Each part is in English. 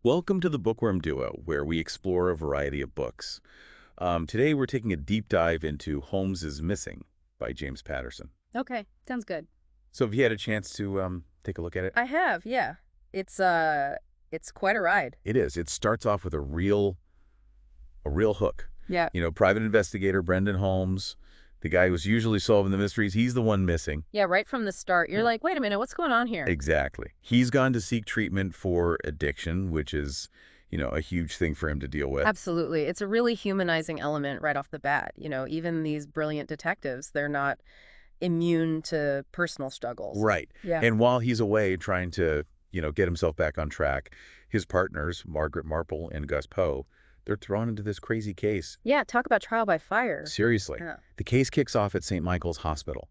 Welcome to the Bookworm Duo, where we explore a variety of books. Today, we're taking a deep dive into Holmes is Missing by James Patterson. Okay, sounds good. So have you had a chance to take a look at it? I have, yeah. It's quite a ride. It is. It starts off with a real hook. Yeah. Private investigator Brendan Holmes, the guy who's usually solving the mysteries, he's the one missing. Yeah, right from the start. You're like, wait a minute, what's going on here? Exactly. He's gone to seek treatment for addiction, which is, a huge thing for him to deal with. Absolutely. It's a really humanizing element right off the bat. Even these brilliant detectives, they're not immune to personal struggles. Right. Yeah. And while he's away trying to, get himself back on track, his partners, Margaret Marple and Gus Poe, they're thrown into this crazy case. Yeah, talk about trial by fire. Seriously. Yeah. The case kicks off at St. Michael's Hospital.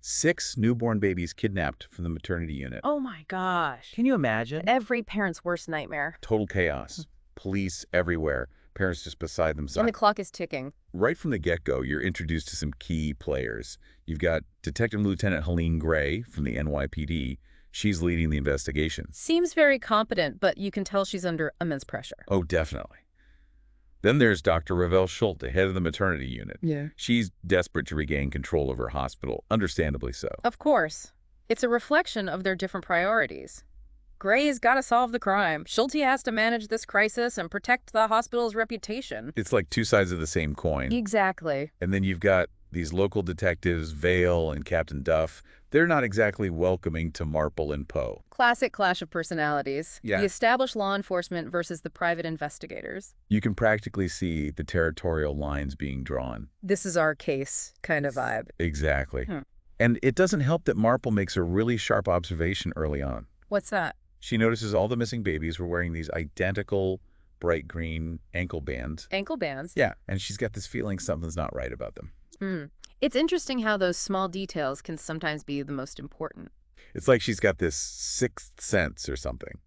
6 newborn babies kidnapped from the maternity unit. Oh my gosh. Can you imagine? Every parent's worst nightmare. Total chaos. Police everywhere. Parents just beside And themselves. the clock is ticking. Right from the get-go, you're introduced to some key players. You've got Detective Lieutenant Helene Gray from the NYPD. She's leading the investigation. Seems very competent, but you can tell she's under immense pressure. Oh, definitely. Then there's Dr. Ravel Schulte, head of the maternity unit. Yeah. She's desperate to regain control of her hospital, understandably so. Of course. It's a reflection of their different priorities. Gray's got to solve the crime. Schulte has to manage this crisis and protect the hospital's reputation. It's like two sides of the same coin. Exactly. And then you've got these local detectives, Vale and Captain Duff. They're not exactly welcoming to Marple and Poe. Classic clash of personalities. Yeah. The established law enforcement versus the private investigators. You can practically see the territorial lines being drawn. This is our case kind of vibe. Exactly. Hmm. And it doesn't help that Marple makes a really sharp observation early on. What's that? She notices all the missing babies were wearing these identical bright green ankle bands. Ankle bands? Yeah, and she's got this feeling something's not right about them. Hmm. It's interesting how those small details can sometimes be the most important. It's like she's got this sixth sense or something.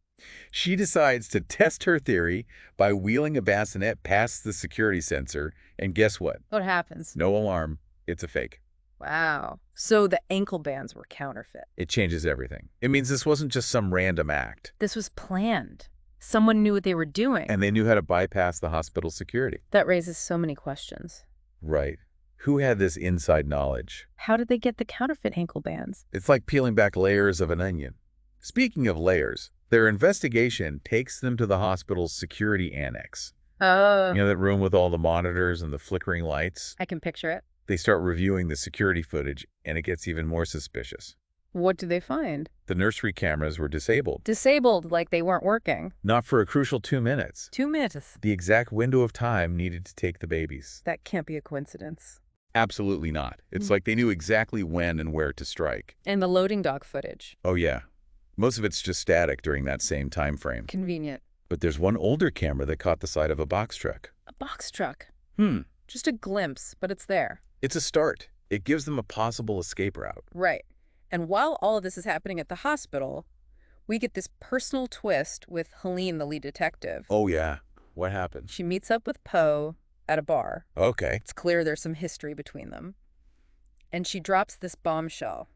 She decides to test her theory by wheeling a bassinet past the security sensor, and guess what? What happens? No alarm. It's a fake. Wow. So the ankle bands were counterfeit. It changes everything. It means this wasn't just some random act. This was planned. Someone knew what they were doing. And they knew how to bypass the hospital security. That raises so many questions. Right. Who had this inside knowledge? How did they get the counterfeit ankle bands? It's like peeling back layers of an onion. Speaking of layers, their investigation takes them to the hospital's security annex. Oh. That room with all the monitors and the flickering lights? I can picture it. They start reviewing the security footage, and it gets even more suspicious. What do they find? The nursery cameras were disabled. Disabled, like they weren't working. Not for a crucial 2 minutes. 2 minutes. The exact window of time needed to take the babies. That can't be a coincidence. Absolutely not. It's like they knew exactly when and where to strike. And the loading dock footage. Oh, yeah. Most of it's just static during that same time frame. Convenient. But there's one older camera that caught the side of a box truck. A box truck. Hmm. Just a glimpse, but it's there. It's a start. It gives them a possible escape route. Right. And while all of this is happening at the hospital, we get this personal twist with Helene, the lead detective. Oh, yeah. What happened? She meets up with Poe at a bar. Okay. It's clear there's some history between them. And she drops this bombshell.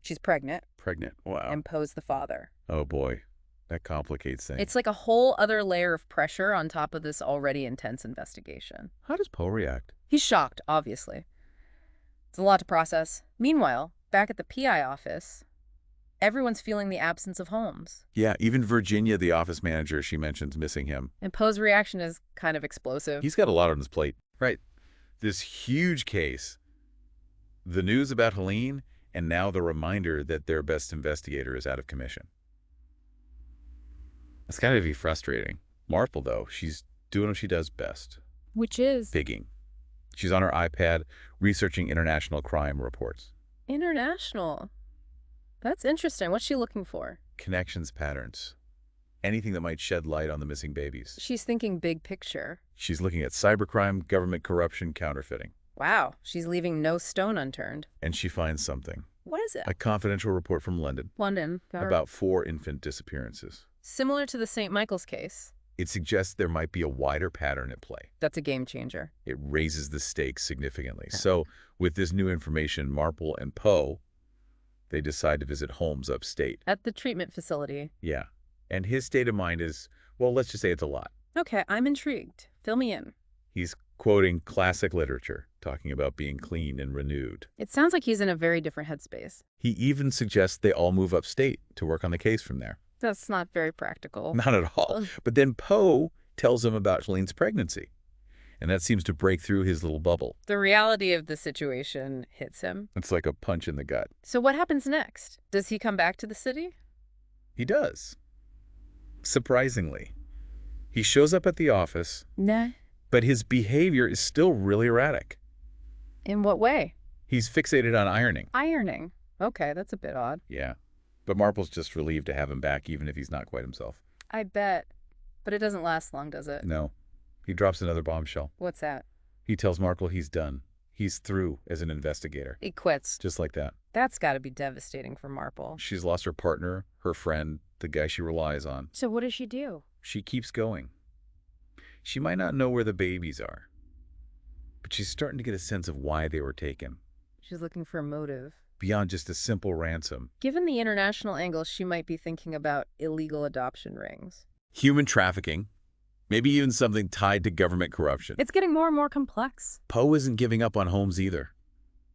She's pregnant, Pregnant. Wow. and Poe's the father. Oh, boy. That complicates things. It's like a whole other layer of pressure on top of this already intense investigation. How does Poe react? He's shocked, obviously. It's a lot to process. Meanwhile, back at the PI office, everyone's feeling the absence of Holmes. Yeah, even Virginia, the office manager, she mentions missing him. And Poe's reaction is kind of explosive. He's got a lot on his plate. Right. This huge case, the news about Helene, and now the reminder that their best investigator is out of commission. It's got to be frustrating. Marple, though, she's doing what she does best. Which is? Pigging. She's on her iPad researching international crime reports. International. That's interesting. What's she looking for? Connections, patterns. Anything that might shed light on the missing babies. She's thinking big picture. She's looking at cybercrime, government corruption, counterfeiting. Wow, she's leaving no stone unturned. And she finds something. What is it? A confidential report from London London. about 4 infant disappearances. Similar to the St. Michael's case. It suggests there might be a wider pattern at play. That's a game changer. It raises the stakes significantly. So with this new information, Marple and Poe, they decide to visit Holmes upstate. At the treatment facility. Yeah. And his state of mind is Well, let's just say it's a lot. Okay, I'm intrigued. Fill me in. He's quoting classic literature, talking about being clean and renewed. It sounds like he's in a very different headspace. He even suggests they all move upstate to work on the case from there. That's not very practical. Not at all. Ugh. But then Poe tells him about Shalene's pregnancy, and that seems to break through his little bubble. The reality of the situation hits him. It's like a punch in the gut. So what happens next? Does he come back to the city? He does. Surprisingly. He shows up at the office, Nah. but his behavior is still really erratic. In what way? He's fixated on ironing. Ironing. Okay, that's a bit odd. Yeah. But Marple's just relieved to have him back, even if he's not quite himself. I bet. But it doesn't last long, does it? No. He drops another bombshell. What's that? He tells Marple he's done. He's through as an investigator. He quits. Just like that. That's got to be devastating for Marple. She's lost her partner, her friend, the guy she relies on. So what does she do? She keeps going. She might not know where the babies are, but she's starting to get a sense of why they were taken, She's looking for a motive. beyond just a simple ransom. Given the international angle, she might be thinking about illegal adoption rings. Human trafficking, maybe even something tied to government corruption. It's getting more and more complex. Poe isn't giving up on Holmes either.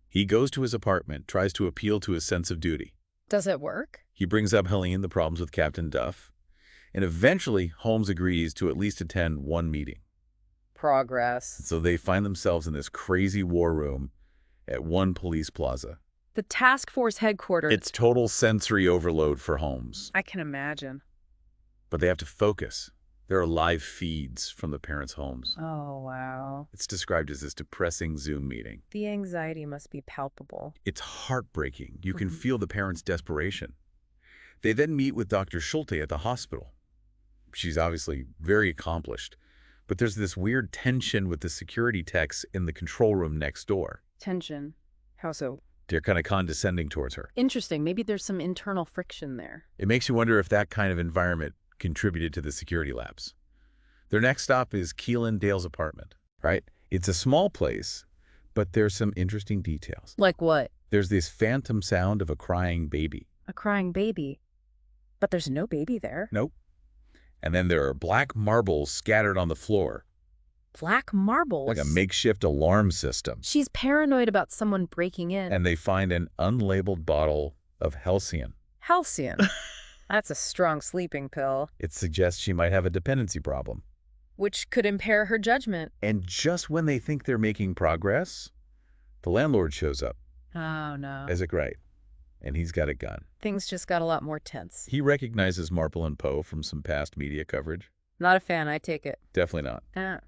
He goes to his apartment, tries to appeal to his sense of duty. Does it work? He brings up Helene, the problems with Captain Duff, and eventually Holmes agrees to at least attend one meeting. Progress. So they find themselves in this crazy war room at one police plaza. The task force headquarters. It's total sensory overload for Holmes. I can imagine. But they have to focus. There are live feeds from the parents' homes. Oh, wow. It's described as this depressing Zoom meeting. The anxiety must be palpable. It's heartbreaking. You can Mhm. feel the parents' desperation. They then meet with Dr. Schulte at the hospital. She's obviously very accomplished, but there's this weird tension with the security techs in the control room next door. Tension. How so? They're kind of condescending towards her. Interesting. Maybe there's some internal friction there. It makes you wonder if that kind of environment contributed to the security lapse. Their next stop is Keelan Dale's apartment, right? It's a small place, but there's some interesting details. Like what? There's this phantom sound of a crying baby. A crying baby. But there's no baby there. Nope. And then there are black marbles scattered on the floor, Black marbles. like a makeshift alarm system. She's paranoid about someone breaking in. And they find an unlabeled bottle of Halcyon. Halcyon. That's a strong sleeping pill, It suggests she might have a dependency problem. which could impair her judgment. And just when they think they're making progress, the landlord shows up, Oh, no. Isaac Wright, and he's got a gun. Things just got a lot more tense. He recognizes Marple and Poe from some past media coverage. Not a fan, I take it. Definitely not. Ah.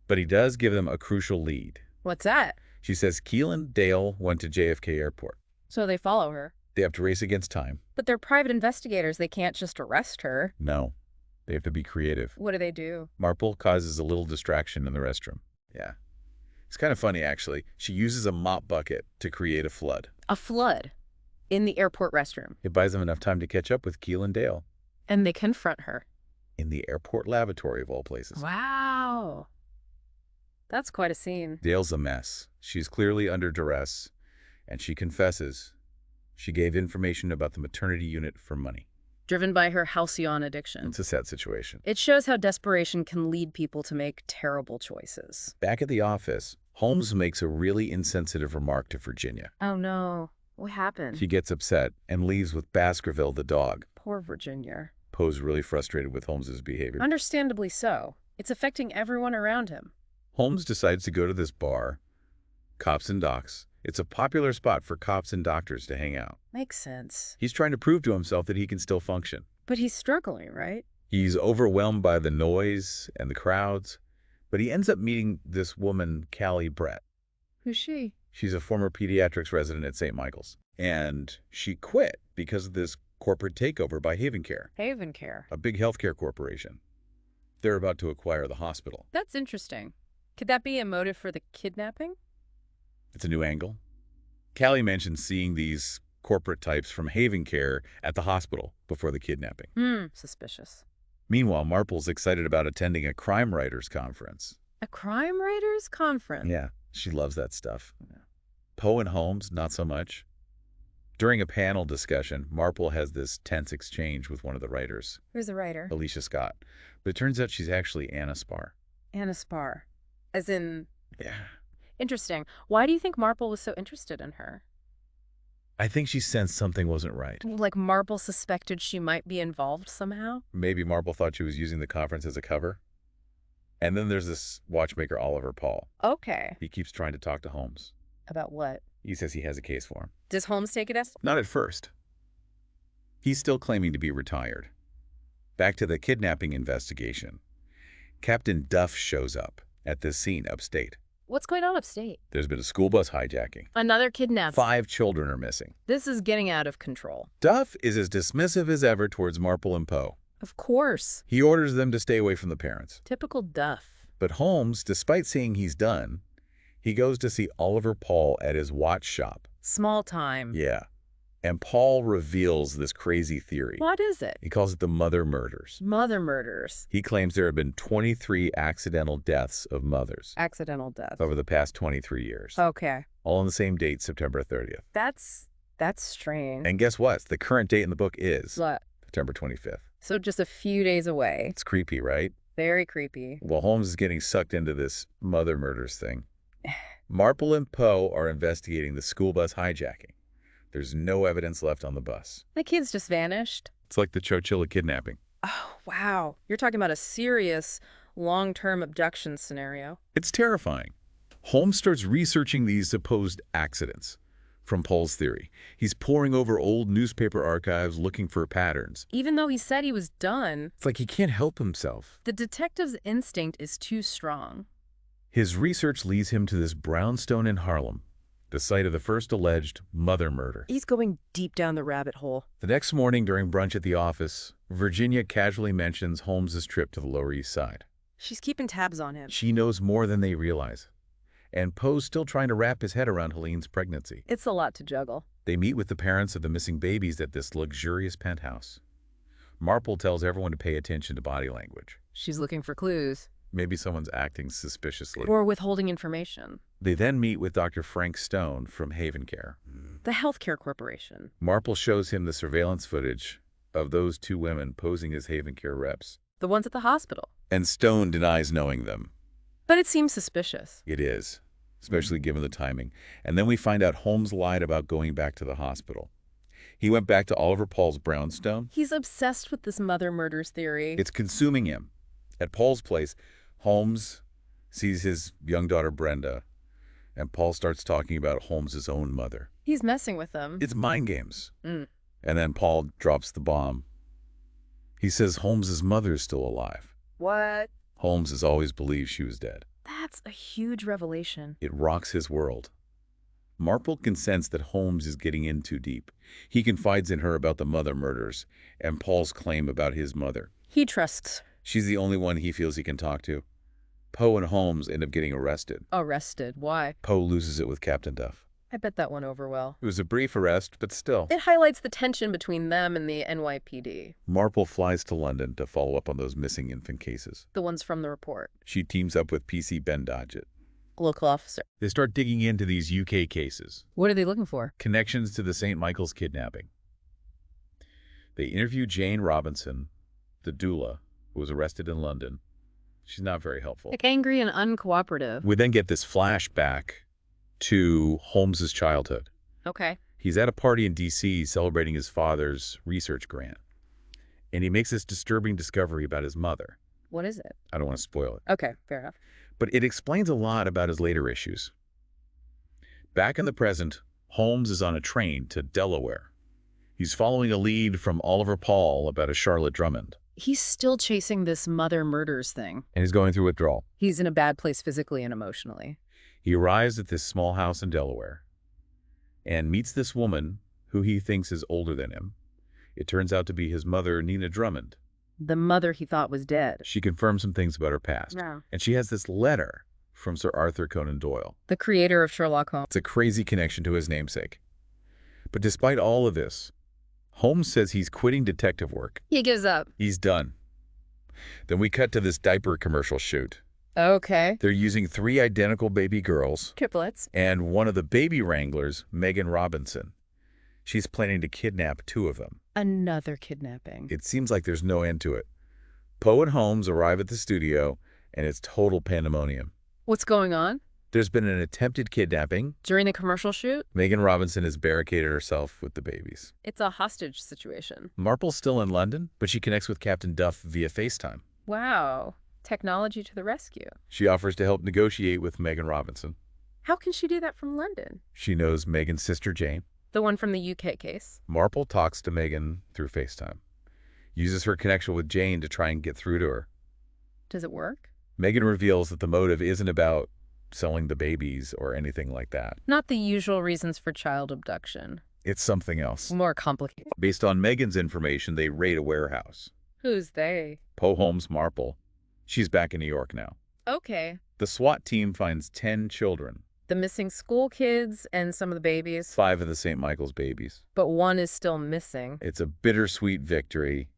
But he does give them a crucial lead. What's that? She says Keelan Dale went to JFK Airport. So they follow her. They have to race against time. But they're private investigators. They can't just arrest her. No, they have to be creative. What do? Marple causes a little distraction in the restroom. Yeah. It's kind of funny, actually. She uses a mop bucket to create a flood. A flood in the airport restroom. It buys them enough time to catch up with Keelan Dale And they confront her. in the airport lavatory of all places. Wow. That's quite a scene. Dale's a mess. She's clearly under duress, and she confesses she gave information about the maternity unit for money. Driven by her halcyon addiction. It's a sad situation. It shows how desperation can lead people to make terrible choices. Back at the office, Holmes makes a really insensitive remark to Virginia. Oh no. What happened? She gets upset and leaves with Baskerville, the dog. Poor Virginia. Poe's really frustrated with Holmes's behavior. Understandably so. It's affecting everyone around him. Holmes decides to go to this bar, Cops and Docs. It's a popular spot for cops and doctors to hang out. Makes sense. He's trying to prove to himself that he can still function. But he's struggling, right? He's overwhelmed by the noise and the crowds, but he ends up meeting this woman, Callie Brett. Who's she? She's a former pediatrics resident at St. Michael's, and she quit because of this corporate takeover by Haven Care, Haven Care. a big healthcare corporation. They're about to acquire the hospital. That's interesting. Could that be a motive for the kidnapping? It's a new angle. Callie mentioned seeing these corporate types from Haven Care at the hospital before the kidnapping. Suspicious. Meanwhile, Marple's excited about attending a crime writers conference. A crime writers conference? Yeah, she loves that stuff. Poe and Holmes, not so much. During a panel discussion, Marple has this tense exchange with one of the writers, Who's the writer? Alicia Scott. But it turns out she's actually Anna Spar. Anna Spar. As in... Yeah. Interesting. Why do you think Marple was so interested in her? I think she sensed something wasn't right. Like Marple suspected she might be involved somehow? Maybe Marple thought she was using the conference as a cover. And then there's this watchmaker, Oliver Paul. Okay. He keeps trying to talk to Holmes. About what? He says he has a case for him. Does Holmes take it as? Not at first. He's still claiming to be retired. Back to the kidnapping investigation. Captain Duff shows up at this scene upstate. What's going on upstate? There's been a school bus hijacking. Another kidnapping. 5 children are missing. This is getting out of control. Duff is as dismissive as ever towards Marple and Poe. Of course. He orders them to stay away from the parents. Typical Duff. But Holmes, despite seeing he's done, he goes to see Oliver Paul at his watch shop. Small time. Yeah. And Paul reveals this crazy theory. What is it? He calls it the mother murders. Mother murders. He claims there have been 23 accidental deaths of mothers Accidental death. over the past 23 years. Okay. All on the same date, September 30th. That's strange. And guess what? The current date in the book is What? September 25th. So just a few days away. It's creepy, right? Very creepy. Well, Holmes is getting sucked into this mother murders thing. Marple and Poe are investigating the school bus hijacking. There's no evidence left on the bus. The kids just vanished. It's like the Chochilla kidnapping. Oh, wow. You're talking about a serious long-term abduction scenario. It's terrifying. Holmes starts researching these supposed accidents from Paul's theory. He's poring over old newspaper archives looking for patterns. Even though he said he was done, It's like he can't help himself. the detective's instinct is too strong. His research leads him to this brownstone in Harlem, the site of the first alleged mother murder. He's going deep down the rabbit hole. The next morning during brunch at the office, Virginia casually mentions Holmes's trip to the Lower East Side. She's keeping tabs on him. She knows more than they realize. And Poe's still trying to wrap his head around Helene's pregnancy. It's a lot to juggle. They meet with the parents of the missing babies at this luxurious penthouse. Marple tells everyone to pay attention to body language. She's looking for clues. Maybe someone's acting suspiciously. Or withholding information. They then meet with Dr. Frank Stone from Haven Care. The healthcare corporation. Marple shows him the surveillance footage of those 2 women posing as Haven Care reps. The ones at the hospital. And Stone denies knowing them. But it seems suspicious. It is, especially given the timing. And then we find out Holmes lied about going back to the hospital. He went back to Oliver Paul's brownstone. He's obsessed with this mother murders theory. It's consuming him. At Paul's place, Holmes sees his young daughter Brenda, and Paul starts talking about Holmes's own mother. He's messing with them. It's mind games. Mm. And then Paul drops the bomb. He says Holmes's mother is still alive. What? Holmes has always believed she was dead. That's a huge revelation. It rocks his world. Marple can sense that Holmes is getting in too deep. He confides in her about the mother murders and Paul's claim about his mother. He trusts. She's the only one he feels he can talk to. Poe and Holmes end up getting arrested. Arrested. Why? Poe loses it with Captain Duff. I bet that went over well. It was a brief arrest, but still. It highlights the tension between them and the NYPD. Marple flies to London to follow up on those missing infant cases. The ones from the report. She teams up with PC Ben Dodgett. Local officer. They start digging into these UK cases. What are they looking for? Connections to the St. Michael's kidnapping. They interview Jane Robinson, the doula, who was arrested in London. She's not very helpful. Like angry and uncooperative. We then get this flashback to Holmes's childhood. Okay. He's at a party in D.C. celebrating his father's research grant. And he makes this disturbing discovery about his mother. What is it? I don't want to spoil it. Okay, fair enough. But it explains a lot about his later issues. Back in the present, Holmes is on a train to Delaware. He's following a lead from Oliver Paul about a Charlotte Drummond. He's still chasing this mother murders thing. And he's going through withdrawal. He's in a bad place physically and emotionally. He arrives at this small house in Delaware and meets this woman who he thinks is older than him. It turns out to be his mother, Nina Drummond. The mother he thought was dead. She confirms some things about her past. Yeah. And she has this letter from Sir Arthur Conan Doyle. The creator of Sherlock Holmes. It's a crazy connection to his namesake. But despite all of this, Holmes says he's quitting detective work. He gives up. He's done. Then we cut to this diaper commercial shoot. Okay. They're using 3 identical baby girls Triplets. and one of the baby wranglers, Megan Robinson. She's planning to kidnap 2 of them. Another kidnapping. It seems like there's no end to it. Poe and Holmes arrive at the studio, and it's total pandemonium. What's going on? There's been an attempted kidnapping. During the commercial shoot? Megan Robinson has barricaded herself with the babies. It's a hostage situation. Marple's still in London, but she connects with Captain Duff via FaceTime. Wow. Technology to the rescue. She offers to help negotiate with Megan Robinson. How can she do that from London? She knows Megan's sister Jane. The one from the UK case. Marple talks to Megan through FaceTime. Uses her connection with Jane to try and get through to her. Does it work? Megan reveals that the motive isn't about selling the babies or anything like that. Not the usual reasons for child abduction. It's something else. More complicated. Based on Megan's information, they raid a warehouse. Who's they? Poe Holmes Marple. She's back in New York now. Okay. The SWAT team finds 10 children. The missing school kids and some of the babies. 5 of the St. Michael's babies. But one is still missing. It's a bittersweet victory.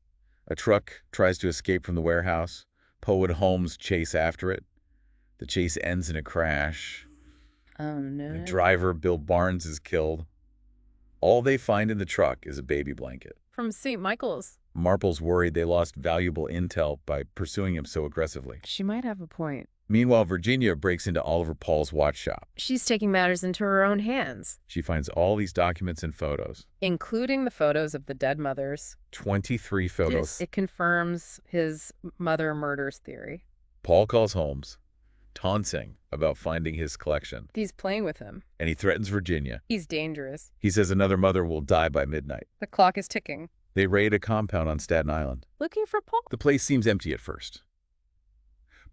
A truck tries to escape from the warehouse. Poe and Holmes chase after it. The chase ends in a crash. Oh, no. The driver, Bill Barnes, is killed. All they find in the truck is a baby blanket. From St. Michael's. Marple's worried they lost valuable intel by pursuing him so aggressively. She might have a point. Meanwhile, Virginia breaks into Oliver Paul's watch shop. She's taking matters into her own hands. She finds all these documents and photos. Including the photos of the dead mothers. 23 photos. It confirms his mother murders theory. Paul calls Holmes, taunting about finding his collection. He's playing with him. And he threatens Virginia. He's dangerous. He says another mother will die by midnight. The clock is ticking. They raid a compound on Staten Island. Looking for Paul. The place seems empty at first.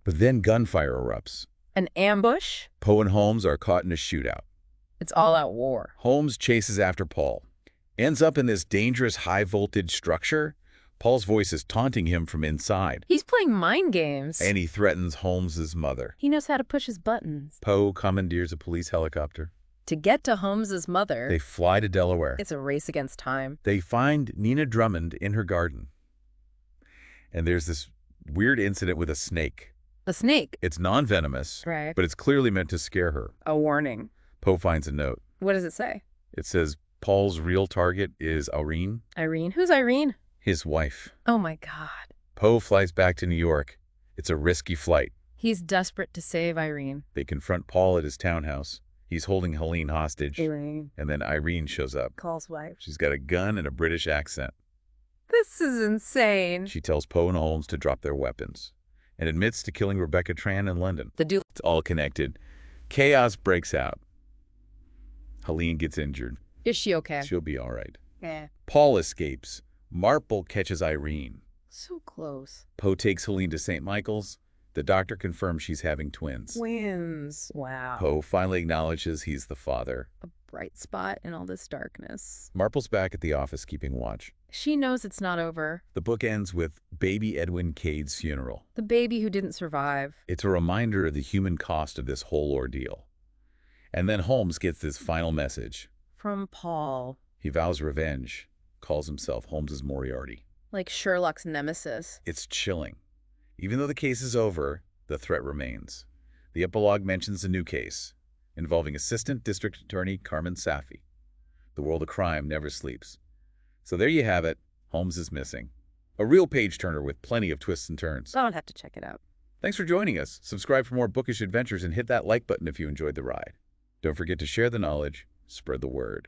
But then gunfire erupts. An ambush? Poe and Holmes are caught in a shootout. It's all-out war. Holmes chases after Paul. Ends up in this dangerous high-voltage structure. Paul's voice is taunting him from inside. He's playing mind games. And he threatens Holmes's mother. He knows how to push his buttons. Poe commandeers a police helicopter. To get to Holmes's mother, They fly to Delaware. it's a race against time. They find Nina Drummond in her garden. And there's this weird incident with a snake. A snake. It's non-venomous, Right. but it's clearly meant to scare her. A warning. Poe finds a note. What does it say? It says Paul's real target is Irene, Irene? Who's Irene? his wife. Oh my God. Poe flies back to New York. It's a risky flight. He's desperate to save Irene. They confront Paul at his townhouse. He's holding Helene hostage. Irene. And then Irene shows up. Calls wife. She's got a gun and a British accent. This is insane. She tells Poe and Holmes to drop their weapons and admits to killing Rebecca Tran in London. The dude. It's all connected. Chaos breaks out. Helene gets injured. Is she okay? She'll be all right. Yeah. Paul escapes. Marple catches Irene. So close. Poe takes Helene to St. Michael's. The doctor confirms she's having twins. Twins. Wow. Poe finally acknowledges he's the father. A bright spot in all this darkness. Marple's back at the office keeping watch. She knows it's not over. The book ends with baby Edwin Cade's funeral. The baby who didn't survive. It's a reminder of the human cost of this whole ordeal. And then Holmes gets this final message. From Paul. He vows revenge, calls himself Holmes's Moriarty. Like Sherlock's nemesis. It's chilling. Even though the case is over, the threat remains. The epilogue mentions a new case involving Assistant District Attorney Carmen Safi. The world of crime never sleeps. So there you have it. Holmes is missing. A real page-turner with plenty of twists and turns. I'll have to check it out. Thanks for joining us. Subscribe for more bookish adventures and hit that like button if you enjoyed the ride. Don't forget to share the knowledge, spread the word.